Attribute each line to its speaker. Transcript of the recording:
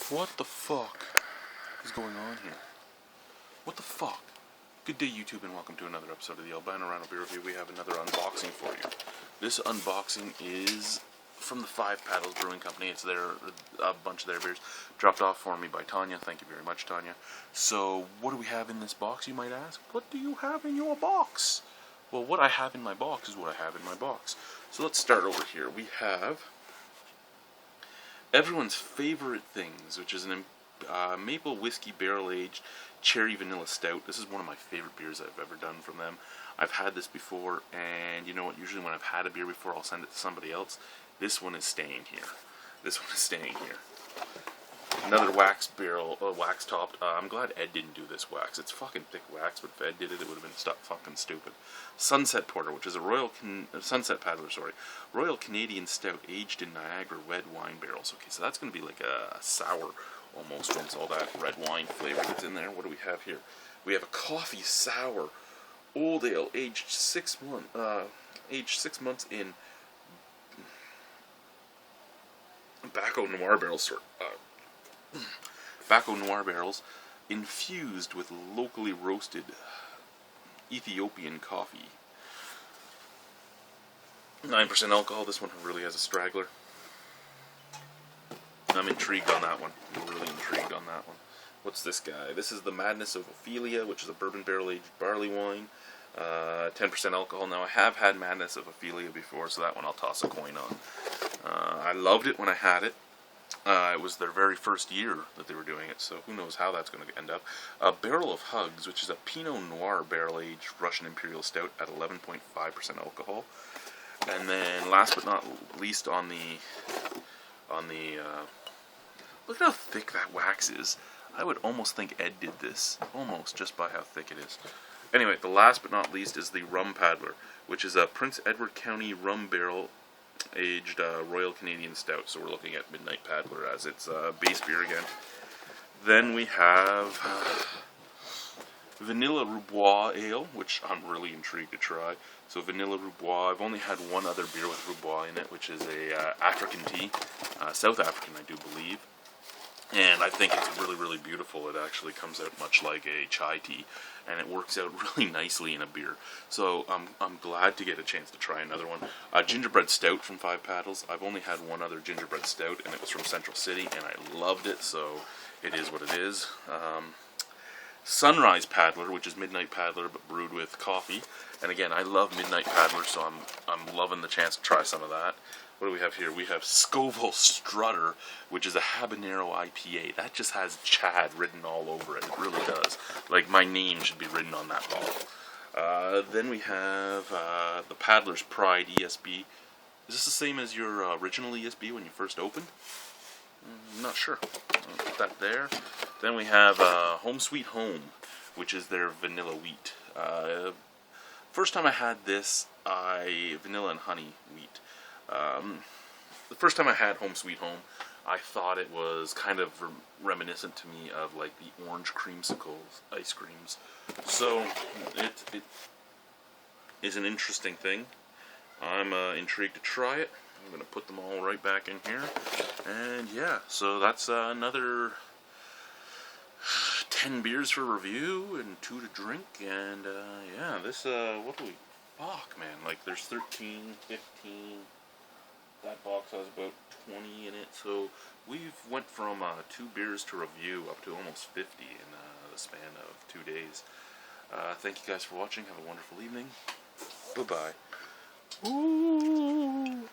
Speaker 1: What the fuck is going on here? What the fuck? Good day, YouTube, and welcome to another episode of the Albino Rhino Beer Review. We have another unboxing for you. This unboxing is from the Five Paddles Brewing Company. It's a bunch of their beers dropped off for me by Tanya. Thank you very much, Tanya. So, what do we have in this box, you might ask? What do you have in your box? Well, what I have in my box is what I have in my box. So let's start over here. We have everyone's favorite things, which is an maple whiskey barrel-aged cherry vanilla stout. This is one of my favorite beers I've ever done from them. I've had this before, and you know what? Usually when I've had a beer before, I'll send it to somebody else. This one is staying here. This one is staying here. Another wax barrel, wax topped. I'm glad Ed didn't do this wax. It's fucking thick wax, but if Ed did it, it would have been fucking stupid. Sunset Porter, which is a Sunset Paddler, Royal Canadian Stout aged in Niagara red wine barrels. Okay, so that's going to be like a sour almost once all that red wine flavor gets in there. What do we have here? We have a coffee sour old ale aged 6 months in Baco Noir barrels. Baco Noir barrels infused with locally roasted Ethiopian coffee. 9% alcohol. This one really has a straggler. I'm intrigued on that one. I'm really intrigued on that one. What's this guy? This is the Madness of Ophelia, which is a bourbon barrel-aged barley wine. 10% alcohol. Now, I have had Madness of Ophelia before, so that one I'll toss a coin on. I loved it when I had it. It was their very first year that they were doing it, so who knows how that's going to end up. Barrel of Hugs, which is a Pinot Noir barrel-aged Russian Imperial Stout at 11.5% alcohol. And then, last but not least, on the look at how thick that wax is. I would almost think Ed did this, almost, just by how thick it is. Anyway, the last but not least is the Rum Paddler, which is a Prince Edward County rum barrel aged Royal Canadian Stout. So we're looking at Midnight Paddler as its base beer again. Then we have Vanilla Roubois Ale, which I'm really intrigued to try. So Vanilla Roubois, I've only had one other beer with Roubois in it, which is a African tea, South African I do believe. And I think it's really, really beautiful. It actually comes out much like a chai tea, and it works out really nicely in a beer. So I'm glad to get a chance to try another one. Gingerbread Stout from Five Paddles. I've only had one other gingerbread stout, and it was from Central City, and I loved it, so it is what it is. Sunrise Paddler, which is Midnight Paddler, but brewed with coffee. And again, I love Midnight Paddler, so I'm loving the chance to try some of that. What do we have here? We have Scoville Strutter, which is a habanero IPA. That just has Chad written all over it. It really does. Like, my name should be written on that bottle. Then we have the Paddler's Pride ESB. Is this the same as your original ESB when you first opened? I'm not sure. I'll put that there. Then we have Home Sweet Home, which is their vanilla wheat. First time I had this, vanilla and honey wheat. The first time I had Home Sweet Home, I thought it was kind of reminiscent to me of like the orange creamsicles ice creams. So it is an interesting thing. I'm intrigued to try it. I'm going to put them all right back in here. And yeah, so that's another 10 beers for review and 2 to drink. And yeah, this, what do we, fuck man, like there's 13, 15, that box has about 20 in it. So we've went from 2 beers to review up to almost 50 in the span of 2 days. Thank you guys for watching. Have a wonderful evening. Bye-bye. Ooh.